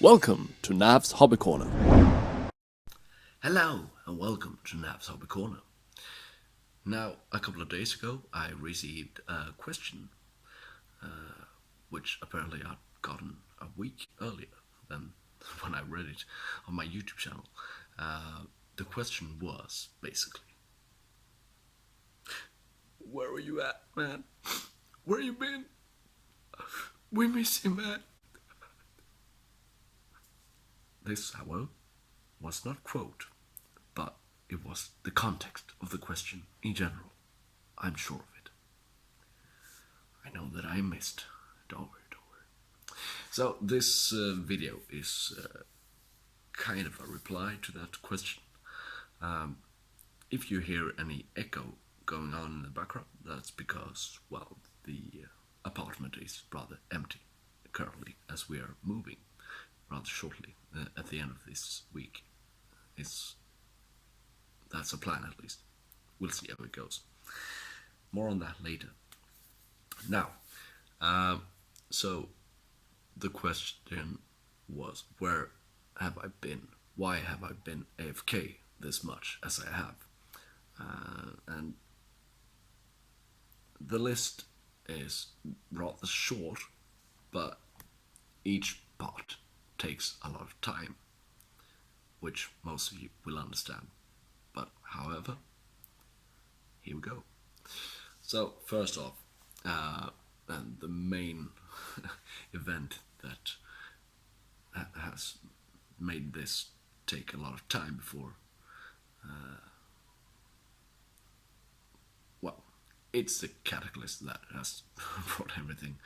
Welcome to Nav's Hobby Corner. Hello and welcome to Nav's Hobby Corner. Now, a couple of days ago, I received a question, which apparently I'd gotten a week earlier than when I read it on my YouTube channel. The question was basically, where were you at, man? Where you been? We miss you, man. This, however, was not quote, but it was the context of the question in general. I'm sure of it. I know that I missed. Don't worry, don't worry. So this video is kind of a reply to that question. If you hear any echo going on in the background, that's because, well, the apartment is rather empty currently as we are moving rather shortly at the end of this week. That's a plan at least. We'll see how it goes. More on that later. Now, so the question was, where have I been? Why have I been AFK this much as I have? And the list is rather short, but each part takes a lot of time, which most of you will understand. But however, here we go. So first off, and the main event that has made this take a lot of time before, well, it's the catalyst that has brought everything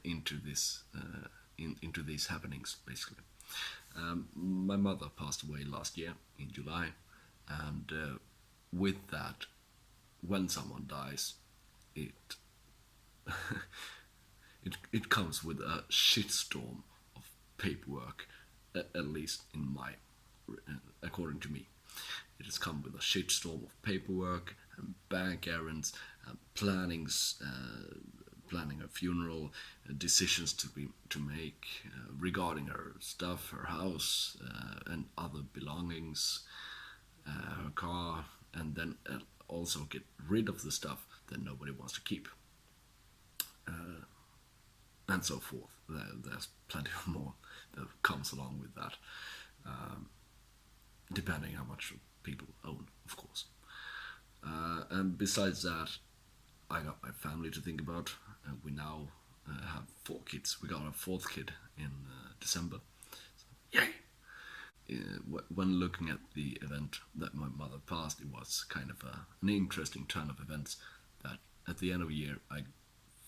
into this into these happenings, basically. My mother passed away last year in July, and with that, when someone dies, it it comes with a shitstorm of paperwork, at least in my, according to me. It has come with a shitstorm of paperwork and bank errands and plannings, planning a funeral, decisions to make regarding her stuff, her house, and other belongings, her car, and then also get rid of the stuff that nobody wants to keep, and so forth. There's plenty of more that comes along with that, depending how much people own, of course. And besides that, I got my family to think about. We now have 4 kids. We got our 4th kid in December. So, yay! When looking at the event that my mother passed, it was kind of an interesting turn of events that at the end of the year I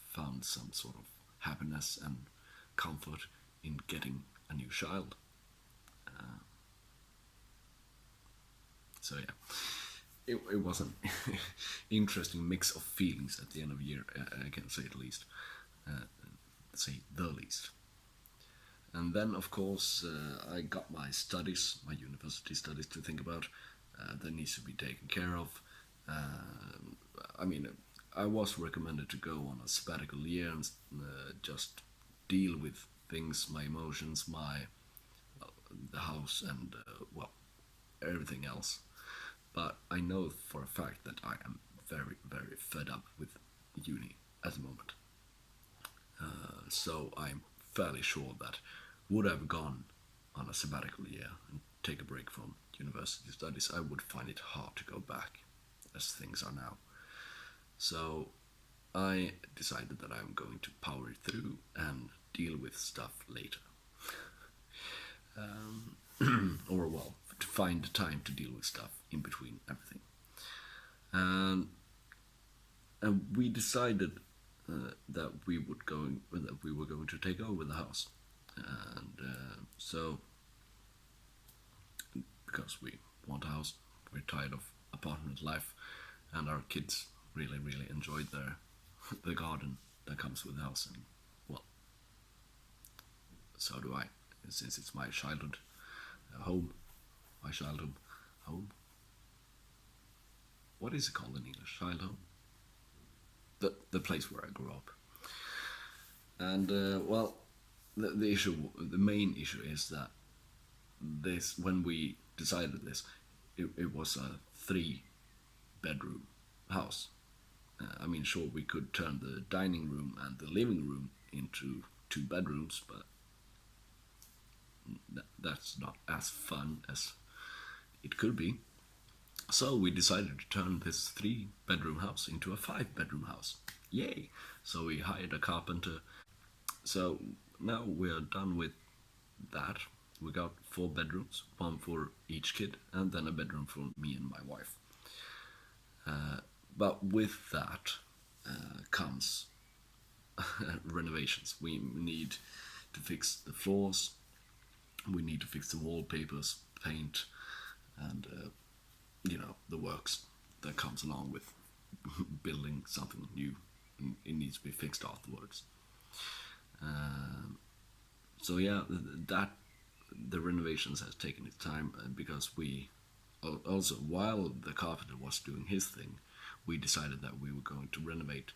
found some sort of happiness and comfort in getting a new child. So yeah, it was an interesting mix of feelings at the end of the year, I can say at least, say the least. And then, of course, I got my studies, my university studies to think about. That needs to be taken care of. I mean, I was recommended to go on a sabbatical year and just deal with things, my emotions, the house, and well, everything else. But I know for a fact that I am very, very fed up with uni at the moment. So I'm fairly sure that would I have gone on a sabbatical year and take a break from university studies, I would find it hard to go back as things are now. So I decided that I'm going to power it through and deal with stuff later. Or well, to find the time to deal with stuff in between everything. And we decided that we were going to take over the house, and so because we want a house, we're tired of apartment life, and our kids really enjoyed the garden that comes with the house, and well, so do I, since it's my childhood home. My childhood home. What is it called in English? Child home. The place where I grew up. And well, the main issue is that this, when we decided this, it was a 3-bedroom house. I mean, sure, we could turn the dining room and the living room into 2 bedrooms, but that's not as fun as it could be. So we decided to turn this 3-bedroom house into a 5-bedroom house. Yay! So we hired a carpenter. So now we're done with that. We got 4 bedrooms, 1 for each kid, and then a bedroom for me and my wife. But with that comes renovations. We need to fix the floors, we need to fix the wallpapers, paint, and the works that comes along with building something new. It needs to be fixed afterwards. So yeah, the renovations has taken its time because we also, while the carpenter was doing his thing, we decided that we were going to renovate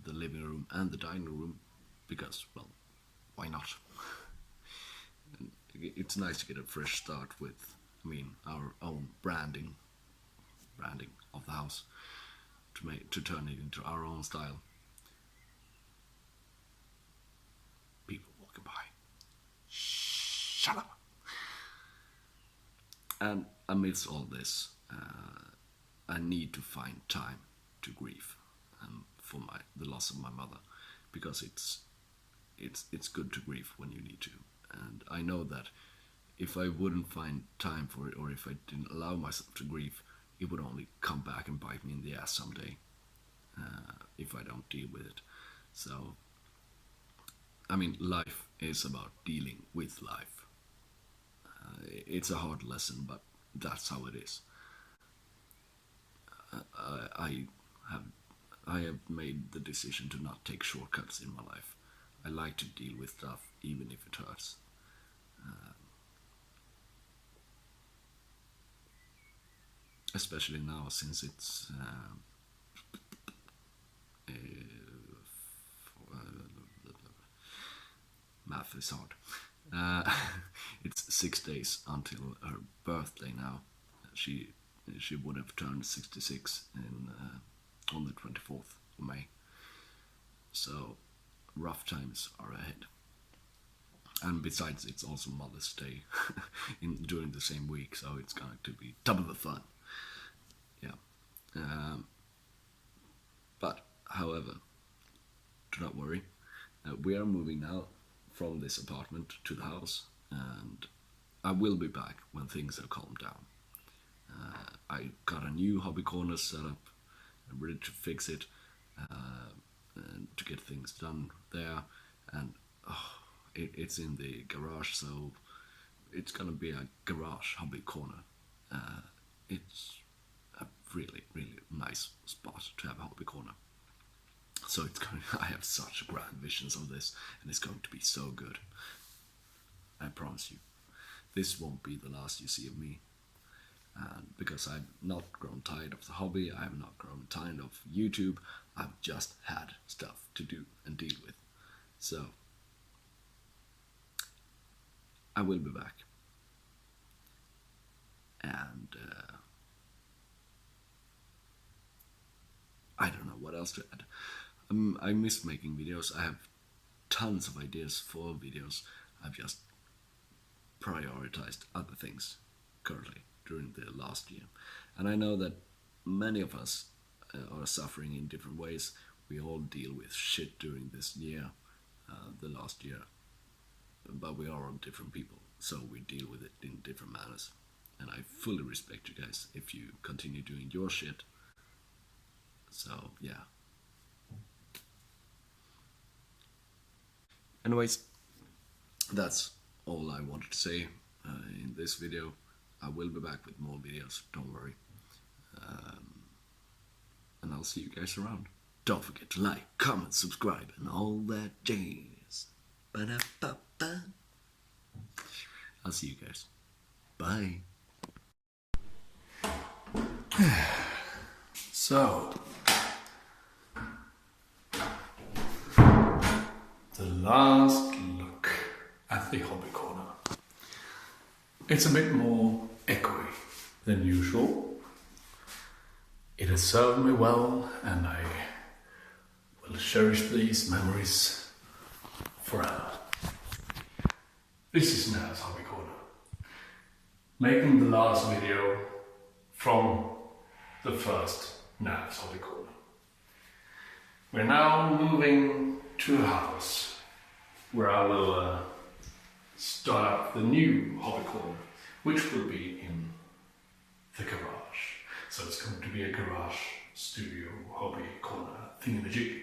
the living room and the dining room because, well, why not? It's nice to get a fresh start with, our own branding of the house, to turn it into our own style. People walking by. Shut up. And amidst all this, I need to find time to grieve for the loss of my mother, because it's good to grieve when you need to. And I know that if I wouldn't find time for it, or if I didn't allow myself to grieve, it would only come back and bite me in the ass someday, if I don't deal with it. So, life is about dealing with life. It's a hard lesson, but that's how it is. I have made the decision to not take shortcuts in my life. I like to deal with stuff, even if it hurts. Especially now, since it's math is hard. It's 6 days until her birthday now. She would have turned 66 on the 24th of May. So rough times are ahead. And besides, it's also Mother's Day during the same week, so it's going to be double the fun. Yeah. But, however, do not worry. We are moving now from this apartment to the house, and I will be back when things have calmed down. I got a new hobby corner set up. I'm ready to fix it, and to get things done there. And it's in the garage, so it's gonna be a garage hobby corner. It's a really, really nice spot to have a hobby corner. So I have such grand visions of this, and it's going to be so good. I promise you. This won't be the last you see of me. And because I've not grown tired of the hobby, I have not grown tired of YouTube, I've just had stuff to do and deal with. So, I will be back. And I don't know what else to add. I miss making videos. I have tons of ideas for videos. I've just prioritized other things currently during the last year. And I know that many of us are suffering in different ways. We all deal with shit during this year, the last year. But we are all different people, so we deal with it in different manners. And I fully respect you guys if you continue doing your shit. So, yeah. Anyways, that's all I wanted to say in this video. I will be back with more videos, don't worry. And I'll see you guys around. Don't forget to like, comment, subscribe, and all that jazz. Ba-da-ba-ba. I'll see you guys. Bye. So, the last look. the hobby corner. It's a bit more echoey than usual. It has served me well, and I will cherish these memories forever. This is Nav's Hobby Corner, making the last video from the first Nav's Hobby Corner. We're now moving to a house where I will start up the new hobby corner, which will be in the garage. So it's going to be a garage studio hobby corner thingamajig.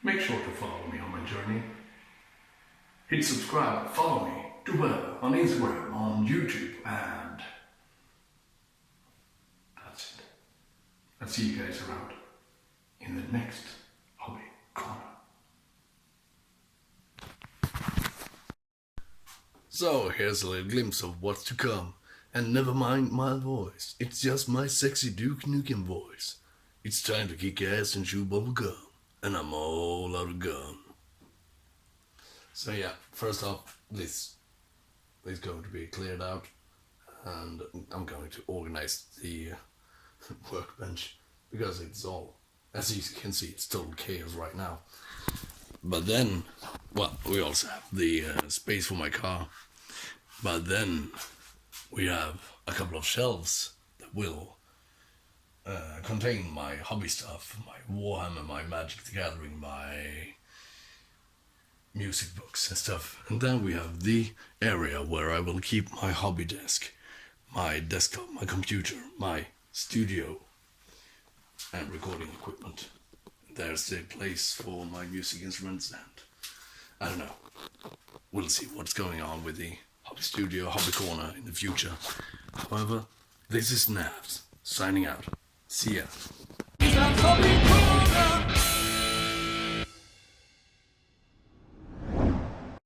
Make sure to follow me on my journey. Hit subscribe, follow me, do whatever, on Instagram, on YouTube, and that's it. I'll see you guys around in the next hobby corner. So here's a little glimpse of what's to come. And never mind my voice, it's just my sexy Duke Nukem voice. It's time to kick ass and chew bubble gum, and I'm all out of gum. So yeah, first off, this is going to be cleared out, and I'm going to organize the workbench, because it's all, as you can see, it's total chaos right now. But then, well, we also have the space for my car, but then we have a couple of shelves that will contain my hobby stuff, my Warhammer, my Magic the Gathering, my music books and stuff. And then we have the area where I will keep my hobby desk, my desktop, my computer, my studio, and recording equipment. There's the place for my music instruments, and I don't know. We'll see what's going on with the hobby studio, hobby corner in the future. However, this is Navs signing out. See ya.